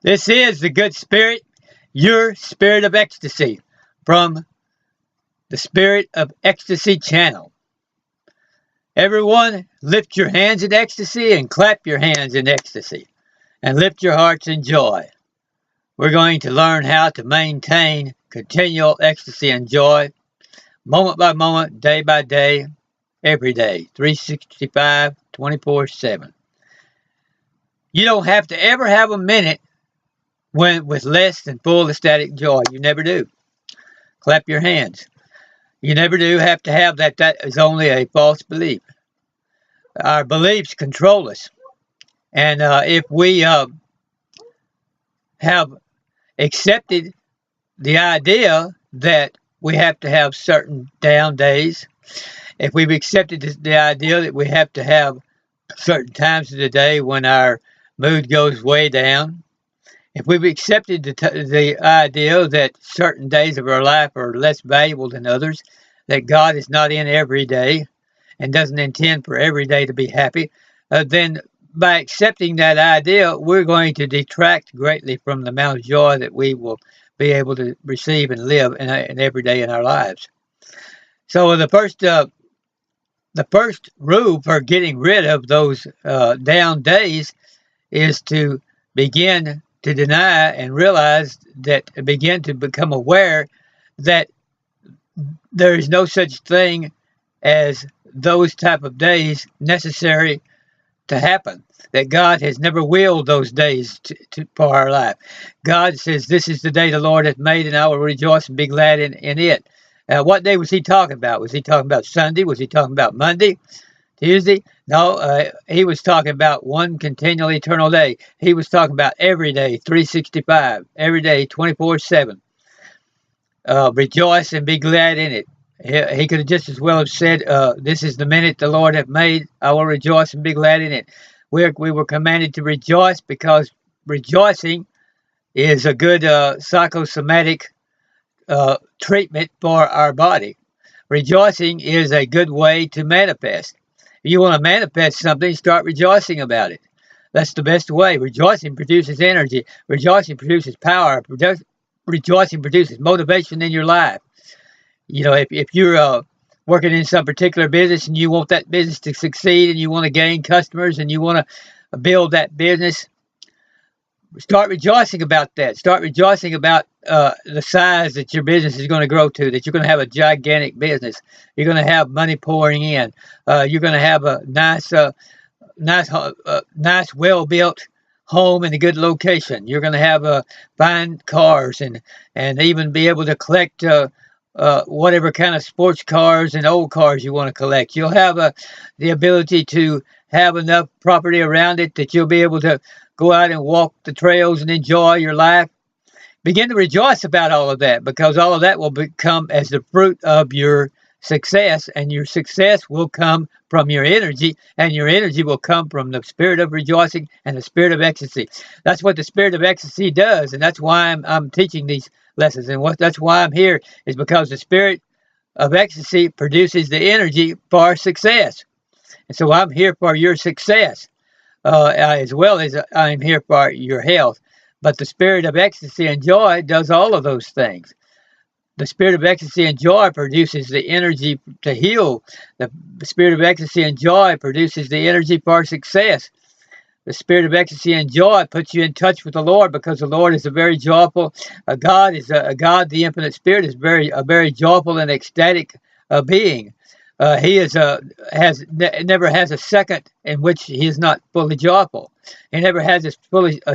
This is the Good Spirit, your Spirit of Ecstasy, from the Spirit of Ecstasy channel. Everyone, lift your hands in ecstasy and clap your hands in ecstasy, and lift your hearts in joy. We're going to learn how to maintain continual ecstasy and joy, moment by moment, day by day, every day, 365, 24/7. You don't have to ever have a minute with less than full ecstatic joy. You never do. Clap your hands. You never do have to have that. That is only a false belief. Our beliefs control us. And if we have accepted the idea that we have to have certain down days, if we've accepted the idea that we have to have certain times of the day when our mood goes way down, if we've accepted the idea that certain days of our life are less valuable than others, that God is not in every day and doesn't intend for every day to be happy, then by accepting that idea, we're going to detract greatly from the amount of joy that we will be able to receive and live in every day in our lives. So the first rule for getting rid of those down days is to begin to deny and realize that, begin to become aware that there is no such thing as those type of days necessary to happen, that God has never willed those days for our life. God says, this is the day the Lord hath made, and I will rejoice and be glad in it. What day was he talking about? Was he talking about Sunday? Was he talking about Monday? Tuesday? No, he was talking about one continual eternal day. He was talking about every day, 365, every day, 24/7. Rejoice and be glad in it. He could have just as well have said, this is the minute the Lord hath made. I will rejoice and be glad in it. We were commanded to rejoice because rejoicing is a good psychosomatic treatment for our body. Rejoicing is a good way to manifest. If you want to manifest something, start rejoicing about it. That's the best way. Rejoicing produces energy. Rejoicing produces power. Rejoicing produces motivation in your life. You know, if you're working in some particular business and you want that business to succeed and you want to gain customers and you want to build that business, start rejoicing about that. Start rejoicing about the size that your business is going to grow to, that you're going to have a gigantic business. You're going to have money pouring in. You're going to have a nice, well-built home in a good location. You're going to have fine cars and even be able to collect whatever kind of sports cars and old cars you want to collect. You'll have the ability to have enough property around it that you'll be able to go out and walk the trails and enjoy your life. Begin to rejoice about all of that, because all of that will become as the fruit of your success, and your success will come from your energy, and your energy will come from the spirit of rejoicing and the spirit of ecstasy. That's what the spirit of ecstasy does, and that's why I'm teaching these lessons, and that's why I'm here, is because the spirit of ecstasy produces the energy for success. And so I'm here for your success, as well as I'm here for your health. But the spirit of ecstasy and joy does all of those things. The spirit of ecstasy and joy produces the energy to heal. The spirit of ecstasy and joy produces the energy for success. The spirit of ecstasy and joy puts you in touch with the Lord, because the Lord is a very joyful God. Is a God. The infinite spirit is a very joyful and ecstatic being. He never has a second in which he is not fully joyful. He never has a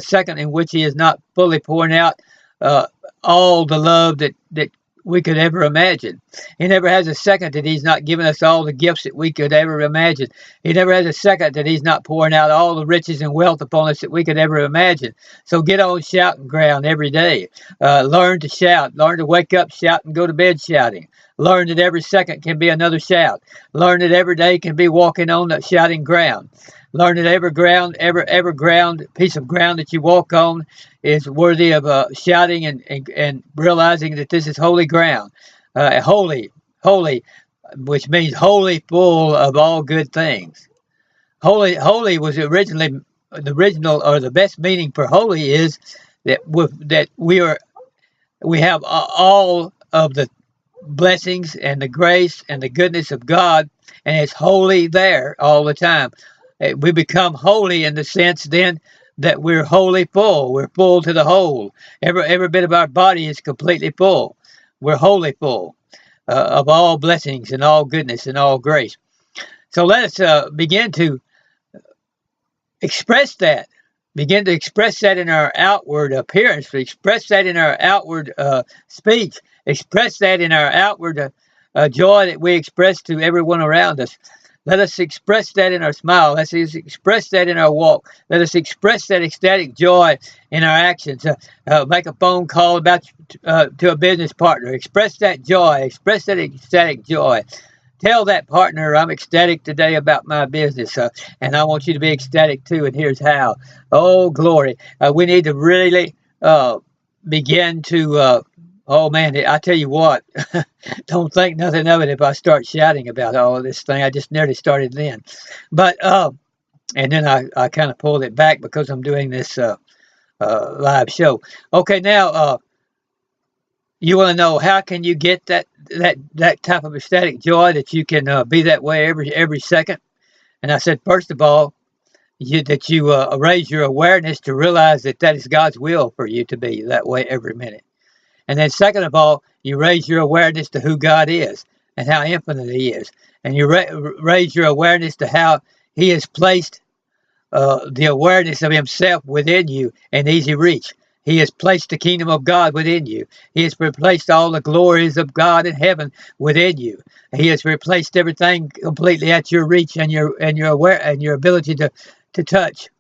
second in which he is not fully pouring out all the love that we could ever imagine. He never has a second that he's not giving us all the gifts that we could ever imagine. He never has a second that he's not pouring out all the riches and wealth upon us that we could ever imagine. So get on shouting ground every day. Learn to shout. Learn to wake up shouting, go to bed shouting. Learn that every second can be another shout. Learn that every day can be walking on that shouting ground. Learn that every piece of ground that you walk on is worthy of shouting and realizing that this is holy ground. Holy, which means holy, full of all good things. Holy was originally, the original or the best meaning for holy is that we have all of the blessings and the grace and the goodness of God, and it's holy there all the time. We become holy in the sense then that we're wholly full. We're full to the whole. Every bit of our body is completely full. We're wholly full of all blessings and all goodness and all grace. So let us begin to express that. Begin to express that in our outward appearance. Express that in our outward speech. Express that in our outward joy that we express to everyone around us. Let us express that in our smile. Let us express that in our walk. Let us express that ecstatic joy in our actions. Make a phone call to a business partner. Express that joy. Express that ecstatic joy. Tell that partner, I'm ecstatic today about my business, and I want you to be ecstatic too, and here's how. Oh, glory. We need to really begin to, oh man, I tell you what, don't think nothing of it if I start shouting about all of this thing. I just nearly started then. But, and then I kind of pulled it back because I'm doing this live show. Okay, now, you want to know how can you get that type of ecstatic joy that you can be that way every second? And I said, first of all, you raise your awareness to realize that is God's will for you to be that way every minute. And then second of all, you raise your awareness to who God is and how infinite He is, and you raise your awareness to how He has placed the awareness of Himself within you in easy reach. He has placed the kingdom of God within you. He has replaced all the glories of God in heaven within you. He has replaced everything completely at your reach and your ability to touch.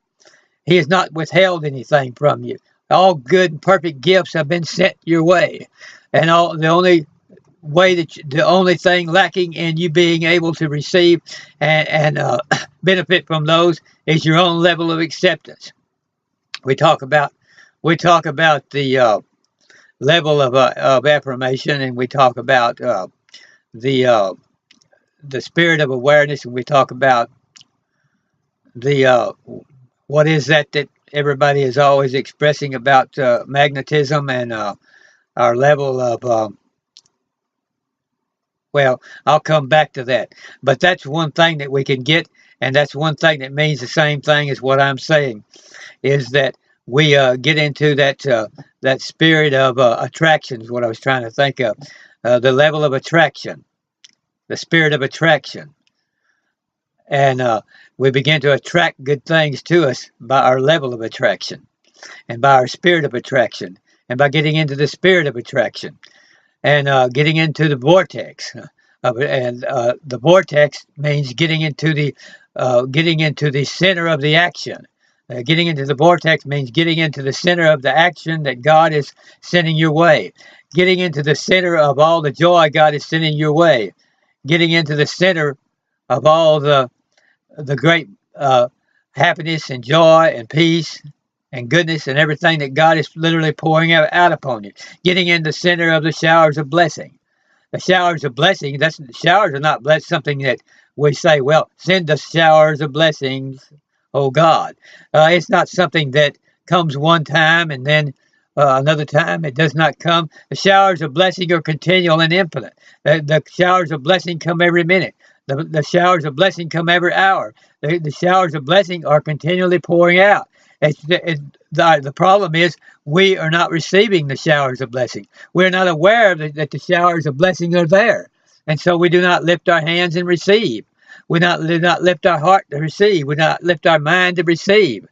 He has not withheld anything from you. All good and perfect gifts have been sent your way, and the only thing lacking in you being able to receive and benefit from those is your own level of acceptance. We talk about the level of affirmation, and we talk about the spirit of awareness, and we talk about the what is that everybody is always expressing about magnetism and our level of well, I'll come back to that. But that's one thing that we can get, and that's one thing that means the same thing as what I'm saying, is that we get into that spirit of attraction is what I was trying to think of. The level of attraction, the spirit of attraction. And we begin to attract good things to us by our level of attraction and by our spirit of attraction and by getting into the spirit of attraction and getting into the vortex of it. And the vortex means getting into the center of the action. Getting into the vortex means getting into the center of the action that God is sending your way. Getting into the center of all the joy God is sending your way. Getting into the center of all the great happiness and joy and peace and goodness and everything that God is literally pouring out upon you. Getting in the center of the showers of blessing. The showers of blessing, showers are not something that we say, well, send us showers of blessings, oh God. It's not something that comes one time and then another time it does not come. The showers of blessing are continual and infinite. The showers of blessing come every minute. The showers of blessing come every hour. The showers of blessing are continually pouring out. The problem is we are not receiving the showers of blessing. We're not aware that the showers of blessing are there. And so we do not lift our hands and receive. We do not lift our heart to receive. We do not lift our mind to receive.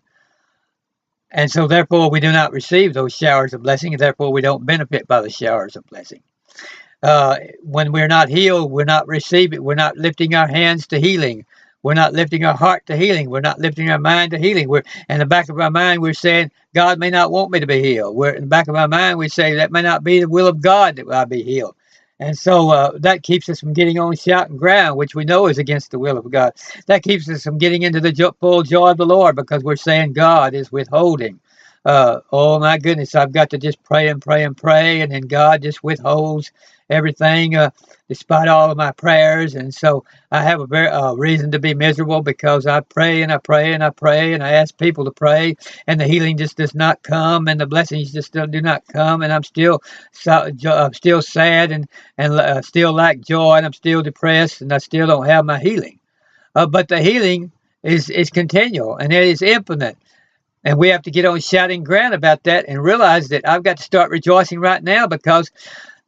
And so therefore we do not receive those showers of blessing, and therefore we don't benefit by the showers of blessing. When we're not healed, we're not receiving, we're not lifting our hands to healing. We're not lifting our heart to healing. We're not lifting our mind to healing. We're in the back of our mind, we're saying, God may not want me to be healed. We're in the back of our mind, we say, that may not be the will of God that I be healed. And so that keeps us from getting on shouting ground, which we know is against the will of God. That keeps us from getting into the full joy of the Lord, because we're saying God is withholding Oh my goodness, I've got to just pray and pray and pray, and then God just withholds everything despite all of my prayers, and so I have a very reason to be miserable because I pray and I pray and I pray and I ask people to pray, and the healing just does not come, and the blessings just do not come, and I'm still I'm still sad and still lack joy, and I'm still depressed, and I still don't have my healing. But the healing is continual and it is infinite. And we have to get on shouting ground about that and realize that I've got to start rejoicing right now because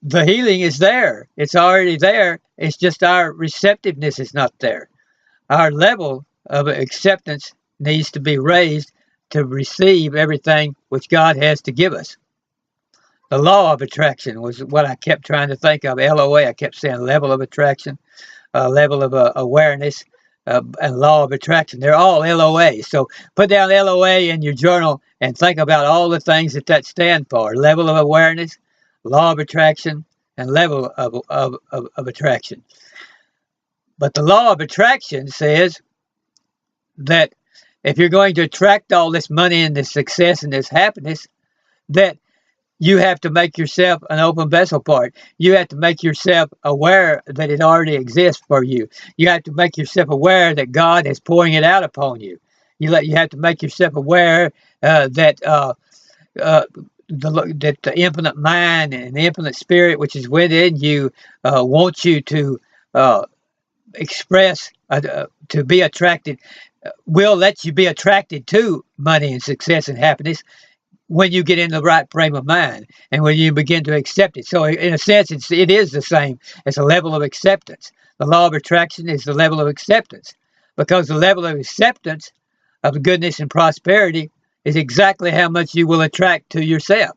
the healing is there. It's already there. It's just our receptiveness is not there. Our level of acceptance needs to be raised to receive everything which God has to give us. The law of attraction was what I kept trying to think of. LOA, I kept saying level of attraction, level of awareness, and law of attraction. They're all LOA. So put down LOA in your journal and think about all the things that stand for. Level of awareness, law of attraction, and level of attraction. But the law of attraction says that if you're going to attract all this money and this success and this happiness, that you have to make yourself an open vessel part. You have to make yourself aware that it already exists for you. You have to make yourself aware that God is pouring it out upon you. You have to make yourself aware that that the infinite mind and the infinite spirit, which is within you, wants you to express, to be attracted, will let you be attracted to money and success and happiness when you get in the right frame of mind and when you begin to accept it. So in a sense, it is the same as a level of acceptance. The law of attraction is the level of acceptance because the level of acceptance of goodness and prosperity is exactly how much you will attract to yourself.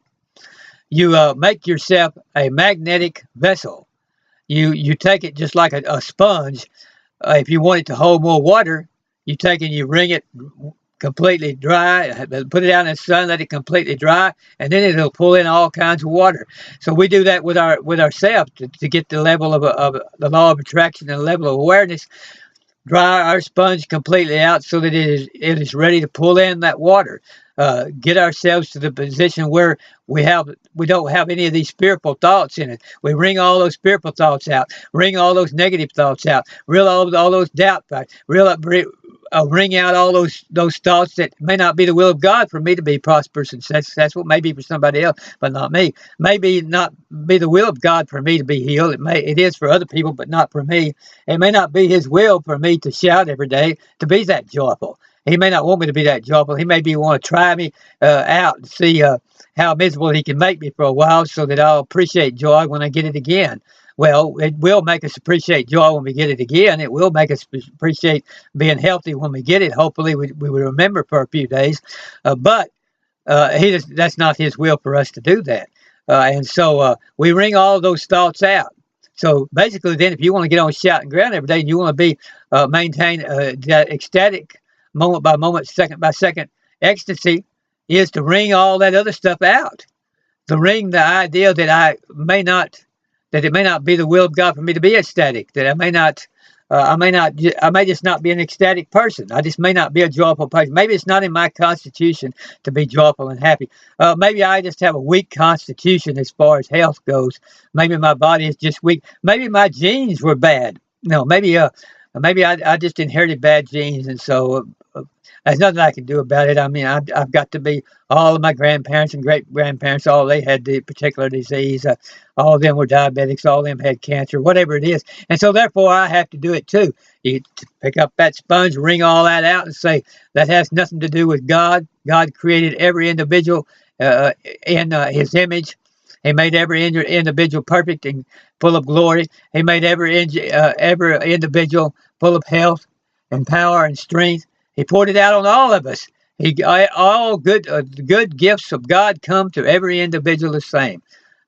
You make yourself a magnetic vessel. You take it just like a sponge. If you want it to hold more water, you take it and you wring it completely dry, put it out in the sun, let it completely dry, and then it'll pull in all kinds of water. So we do that with ourselves to get the level of the law of attraction and the level of awareness. Dry our sponge completely out so that it is ready to pull in that water. Get ourselves to the position where we don't have any of these spiritual thoughts in it. We wring all those spiritual thoughts out, wring all those negative thoughts out, reel all those doubt thoughts, wring out all those thoughts that may not be the will of God for me to be prosperous and successful. Maybe for somebody else, but not me. Maybe not be the will of God for me to be healed. It is for other people, but not for me. It may not be His will for me to shout every day, to be that joyful. He may not want me to be that joyful. He may want to try me out and see how miserable He can make me for a while so that I'll appreciate joy when I get it again. Well, it will make us appreciate joy when we get it again. It will make us appreciate being healthy when we get it. Hopefully, we will remember for a few days. But that's not His will for us to do that. And so we wring all those thoughts out. So basically, then, if you want to get on shouting ground every day and you want to be maintain that ecstatic moment by moment, second by second ecstasy, is to wring all that other stuff out. To wring the idea that it may not be the will of God for me to be ecstatic. That I may just not be an ecstatic person. I just may not be a joyful person. Maybe it's not in my constitution to be joyful and happy. Maybe I just have a weak constitution as far as health goes. Maybe my body is just weak. Maybe my genes were bad. No, maybe I just inherited bad genes, and so there's nothing I can do about it. I mean, I've got to be, all of my grandparents and great-grandparents, all they had the particular disease. All of them were diabetics. All of them had cancer, whatever it is. And so therefore, I have to do it too. You pick up that sponge, wring all that out, and say, that has nothing to do with God. God created every individual in His image. He made every individual perfect and full of glory. He made every individual full of health and power and strength. He poured it out on all of us. All good gifts of God come to every individual the same.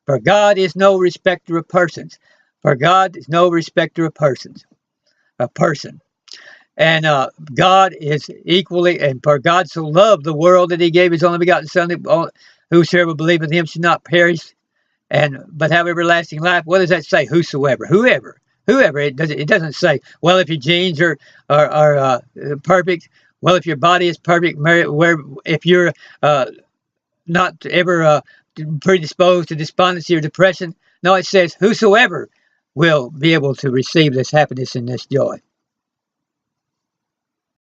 For God is no respecter of persons. For God is no respecter of persons. A person. And God is equally, and for God so loved the world that He gave His only begotten Son, that whosoever believeth in Him should not perish, but have everlasting life. What does that say? Whosoever. Whoever. It doesn't say, well, if your genes are perfect, well, if your body is perfect, if you're not ever predisposed to despondency or depression. No, it says whosoever will be able to receive this happiness and this joy.